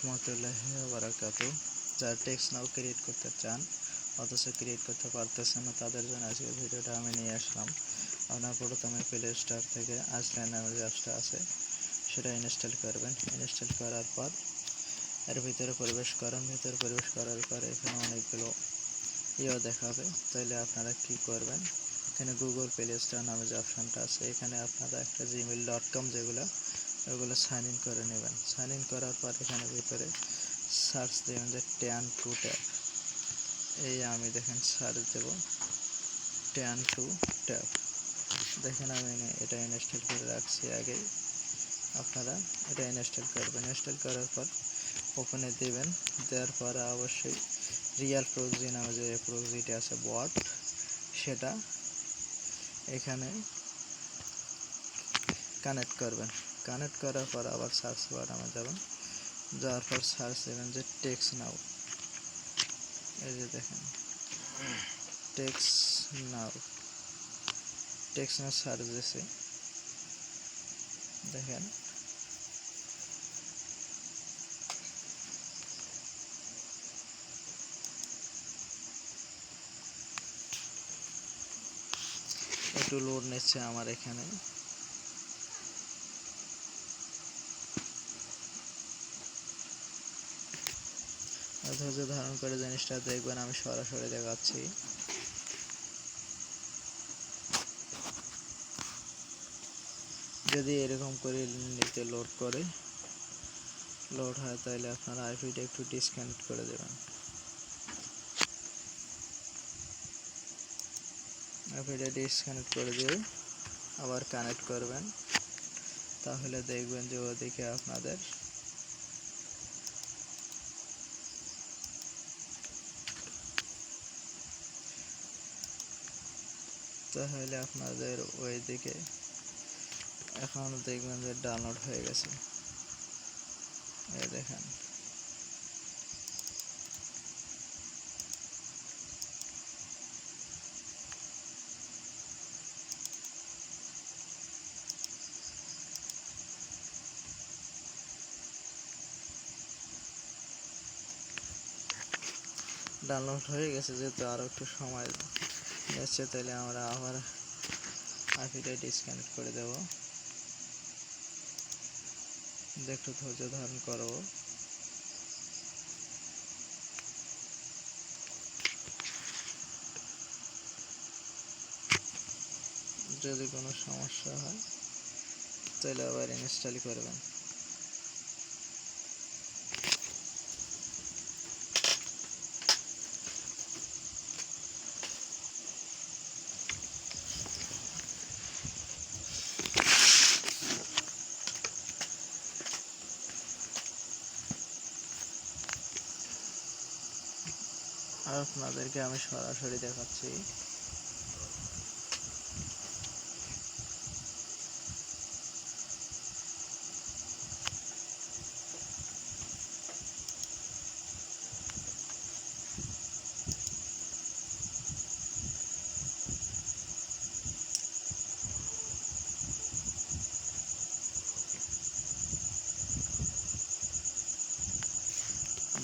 রহমতুল্লাহি ওয়া বারাকাতুহু। যারা টেক্সট নাও ক্রিয়েট করতে চান অথচ ক্রিয়েট করতে পারতেছেন না, তাদের জন্য আজকের ভিডিওটা আমি নিয়ে আসলাম। আপনার প্রথমে প্লে স্টোর থেকে আজলাইন নামের যে অ্যাপসটা আছে সেটা ইনস্টল করবেন। ইনস্টল করার পর এর ভিতরে প্রবেশ করেন। ভিতরে প্রবেশ করার পর এখানে অনেকগুলো দেখাবে। তাইলে আপনারা কি করবেন, এখানে গুগল প্লে স্টোর নামে যে অপশানটা আছে এখানে আপনারা একটা gmail.com ওগুলো সাইন ইন করে নেবেন। সাইন ইন করার পর এখানে ভিতরে সার্চ দেবেন যে ট্যান টু ট্যাব। আমি দেখেন সার্চ দেব ট্যান টু ট্যাব। দেখেন আমি এটা ইনস্টল করে রাখছি আগেই। আপনারা এটা ইনস্টল করবেন। ইনস্টল করার পর ওপেনে দেবেন। দেওয়ার পরে অবশ্যই রিয়াল প্রক্সি নামে যে প্রক্সিটি আছে বট, সেটা এখানে কানেক্ট করবেন। কানেক্ট করার পর আবার সার্চ বাটনে যাবেন। যাওয়ার পর সার্চ দেবেন যে টেক্সট নাও। এই যে দেখেন টেক্সট নাও সার্চ দিয়েছি। দেখেন একটু লোড নিচ্ছে আমার এখানে। ধৈর্য ধারণ করে জিনিসটা দেখবেন, আমি সরাসরি দেখাচ্ছি। যদি এরকম করে নিতে লোড হয় তাহলে আপনারা আইপিটা একটু ডিসকানেক্ট করে দেবেন। আইপিটা ডিসকানেক্ট করে দিয়ে আবার কানেক্ট করবেন। তাহলে দেখবেন যে ওদিকে আপনাদের ওইদিকে এখন দেখবেন যে ডাউনলোড হয়ে গেছে। এই দেখেন ডাউনলোড হয়ে গেছে। যেহেতু আরও একটু সময় নিচ্ছে তাহলে আমরা আবার আইপিটা ডিসকানেক্ট করে দেব। একটু ধৈর্য ধারণ করব। যদি কোনো সমস্যা হয় তাহলে আবার ইনস্টল করবেন। আর আপনাদেরকে আমি সরাসরি দেখাচ্ছি।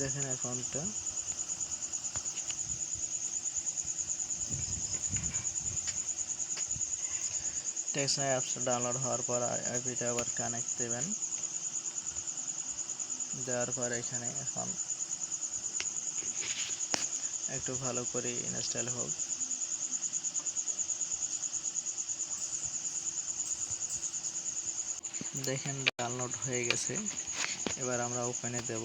দেখেন অ্যাকাউন্টটা টেক্সট নাও অ্যাপসটা ডাউনলোড হওয়ার পর আইপিটা আবার কানেক্ট দেবেন। দেওয়ার পর এখানে এখন একটু ভালো করে ইনস্টল হোক। দেখেন ডাউনলোড হয়ে গেছে। এবার আমরা ওপেনে দেব।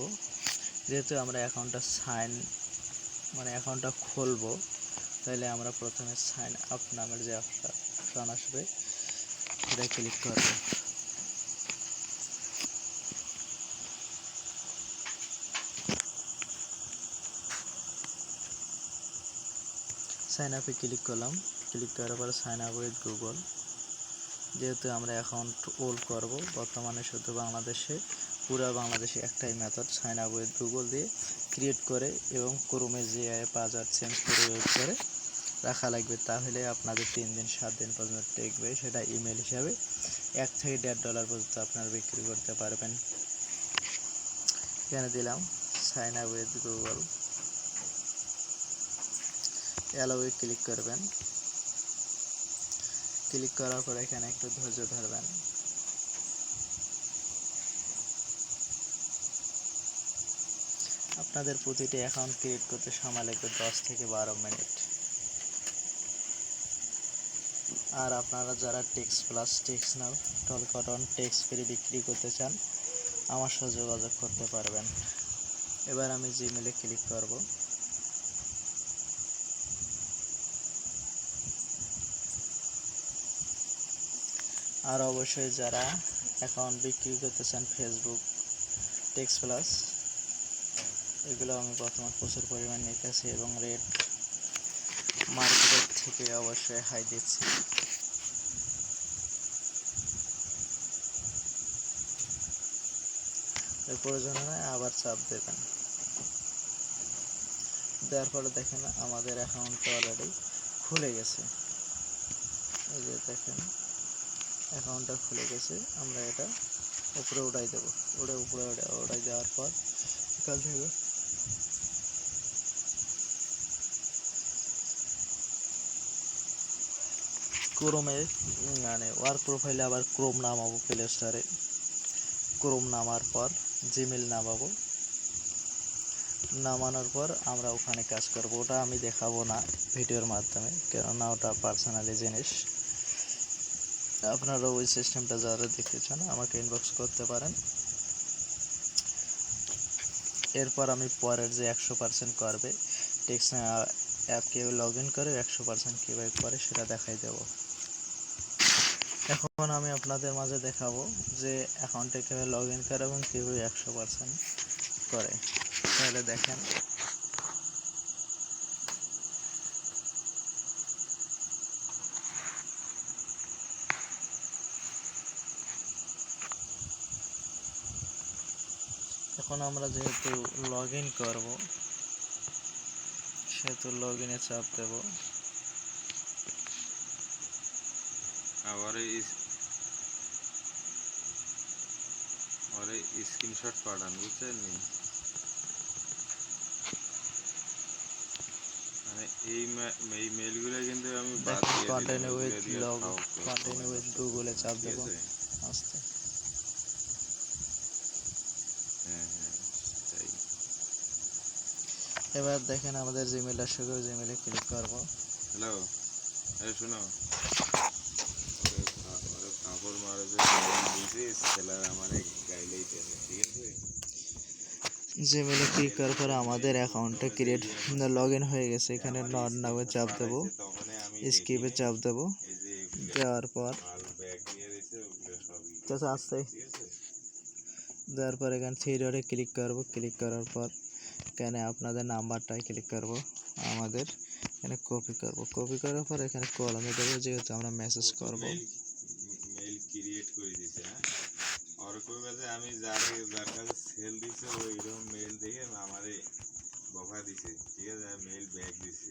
যেহেতু আমরা অ্যাকাউন্টটা খুলবো, তাহলে আমরা প্রথমে সাইন আপ নামের যে অপশন আসবে সেটা ক্লিক করব। সাইন আপে ক্লিক করলাম। ক্লিক করার পর সাইন আপ উইথ গুগল। যেহেতু আমরা অ্যাকাউন্ট ওল্ড করব, বর্তমানে শুধু পুরো বাংলাদেশে একটাই method, sign up with Google দিয়ে ক্রিয়েট করে এবং ক্রোমে যে পাসওয়ার্ড চেঞ্জ করে ওয়েট করে রাখা লাগবে। তাহলে আপনাদের 3 দিন 7 দিন পর্যন্ত টেকবে। সেটা ইমেল হিসাবে $1 থেকে $1.5 পর্যন্ত আপনারা বিক্রি করতে পারবেন। এখানে দিলাম সাইন আপ উইথ গুগল, অ্যালাউয়ে ক্লিক করবেন। ক্লিক করার পর এখানে একটু ধৈর্য ধরবেন। আপনাদের প্রতিটি অ্যাকাউন্ট ক্রিয়েট করতে সময় লাগবে 10 থেকে 12 মিনিট। আর আপনারা যারা টেক্স প্লাস, টেক্স নাও, টলকটন, টেক্স ফ্রি বিক্রি করতে চান আমার সাথে যোগাযোগ করতে পারবেন। এবার আমি জিমেলে ক্লিক করব। আর অবশ্যই যারা অ্যাকাউন্ট বিক্রি করতে চান ফেসবুক, টেক্স প্লাস, এগুলো আমি বর্তমান প্রচুর পরিমাণ নিতেছি এবং রেট মার্কেটের থেকে অবশ্যই হাই দিচ্ছি। এর প্রয়োজন হয় আবার চাপ দেবেন। দেওয়ার পরে দেখেন আমাদের অ্যাকাউন্টটা অলরেডি খুলে গেছে। এই যে দেখেন অ্যাকাউন্টটা খুলে গেছে। আমরা এটা উপরে উঠাই দেবো। উপরে উঠাই দেওয়ার পর এখান থেকে ক্রোমে মানে ওয়ার্ক প্রোফাইলে আবার ক্রোম নামাবো, প্লে স্টোরে ক্রোম নামার পর জিমেল নামাবো। নামানোর পর আমরা ওখানে কাজ করব। ওটা আমি দেখাবো না ভিডিওর মাধ্যমে, কেননা ওটা পার্সোনালি জিনিস। আপনারা ওই সিস্টেমটা যারা দেখতে চান আমাকে ইনবক্স করতে পারেন। এরপর আমি পরের যে 100% করবে টেক্স অ্যাপ কেউ লগ ইন করে 100% কীভাবে করে সেটা দেখাই দেব। এখন আমি আপনাদের মাঝে দেখাবো যে অ্যাকাউন্টে কীভাবে লগ ইন করে এবং কীভাবে 100% করে। তাহলে দেখেন এখন আমরা যেহেতু লগ ইন করবো সেহেতু লগ ইনে চাপ দেব। আবার স্ক্রিনশট পাঠান, বুঝছেন নি? মানে এই মেলগুলো কিন্তু আমি বাদ দেখেন দিয়ে দিলাম, কন্টিনিউ এগুলো উইথ দিয়ে লগ, সময় কন্টিনিউ উইথ নষ্ট গুগলে করবো না, চাপ ঠিক দেব। আছে? আস্তে হ্যাঁ হ্যাঁ, তাই। এবার দেখেন আমাদের জিমেল আসবে, জিমেলে ক্লিক করব। হ্যালো, এই শোনো, ওরে কাপড় মারে যে দিয়েছিস সেলার আমার গাইলেই আছে, ঠিক আছে? জিমেলে ক্লিক করার পর আমাদের অ্যাকাউন্টটা ক্রিয়েট লগ ইন হয়ে গেছে। এখানে আমার নট নাও স্ক্রিনশট চাপ দেব, পাঠাইছে, তখন আমি দেখি স্কিপে নাই। চাপ দেব। এই যে এগুলো দেওয়ার পর মাল ব্যাগ নিয়ে দিয়েছে, ওগুলো সবই আচ্ছা আস্তে ঠিক আছে। দেওয়ার পর এখানে থ্রি ডটে ক্লিক করব। ক্লিক করার পর এখানে আপনাদের নাম্বারটাই ক্লিক করব। আমাদের এখানে কপি করব। কপি করার পর এখানে কলমে দেবো, যেহেতু আমরা মেসেজ ও তো করব। মেল ক্রিয়েট করে দিছে। হ্যাঁ, আর কইবা যে আমি যার কাছে সেল দিছে ও এরকম মেল দেখে আমারে বকা দিছে, ঠিক আছে? মেল ব্যাক দিছে।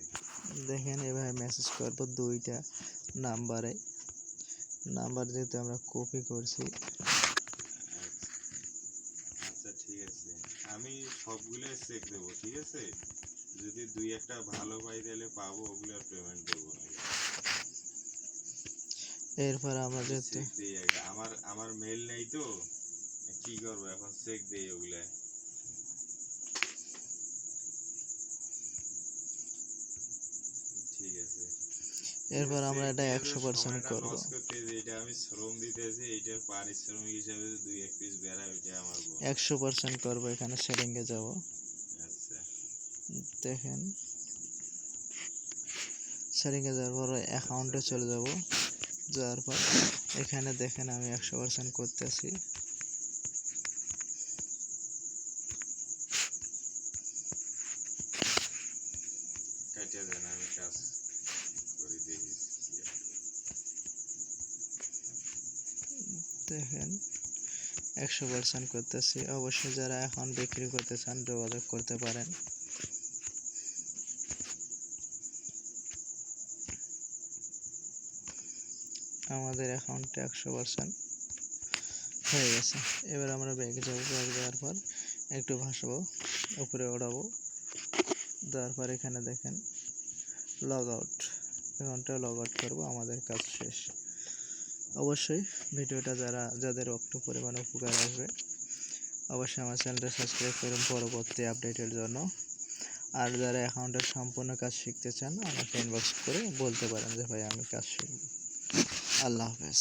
দেখেন এভাবে মেসেজ করব দুইটা নাম্বারে। নাম্বার যেহেতু আমরা কপি করছি, আচ্ছা আচ্ছা, ঠিক আছে, আমি সবগুলো চেক দেবো, ঠিক আছে? যদি দুই একটা ভালো পাই তাহলে পাবো, ওগুলোর পেমেন্ট দেবো না। এরপর আমরা আমি যেহেতু চেক দিই আগে, আমার আমার মেল নেই তো কি করবো এখন, চেক দেই ওগুলা। ঠিক আছে, এরপর আমরা চেক এটা দিয়ে যে 100% সময়টা করব। লস করতে, যে এটা আমি শ্রম দিতেছি, এইটার পারিশ্রমিক হিসাবে যে দুই এক পিস বেড়া, ওইটা আমার বোনাস। 100% করব। এখানে সেটিংয়ে যাব। আচ্ছা, দেখেন সেটিংয়ে যাওয়ার পর আচ্ছা অ্যাকাউন্টে দেন। চলে যাব। যাওয়ার পর এখানে দেখেন আমি 100% করতেছি। কাটিয়ে দেন, আমি কাজ করি দেখি কি একটা। দেখেন 100% করতেছি। অবশ্যই যারা এখন বিক্রি করতে চান যোগাযোগ করতে পারেন। আমাদের অ্যাকাউন্টে 100% হয়ে গেছে। এবার আমরা ব্যাগে যাব। ব্যাগ যাওয়ার পর একটু ভাসবো, উপরে ওড়াবো, তারপর এখানে দেখেন লগ আউট, এখানটা লগ আউট করবো, আমাদের কাজ শেষ। অবশ্যই ভিডিওটা যাদের একটু পরিমাণে উপকার আসবে অবশ্যই আমার চ্যানেলটা সাবস্ক্রাইব করুন পরবর্তী আপডেটের জন্য। আর যারা অ্যাকাউন্টের সম্পূর্ণ কাজ শিখতে চান আমাকে ইনবক্স করে বলতে পারেন যে ভাই আমি কাজ শিখব। আল্লাহ হাফেজ।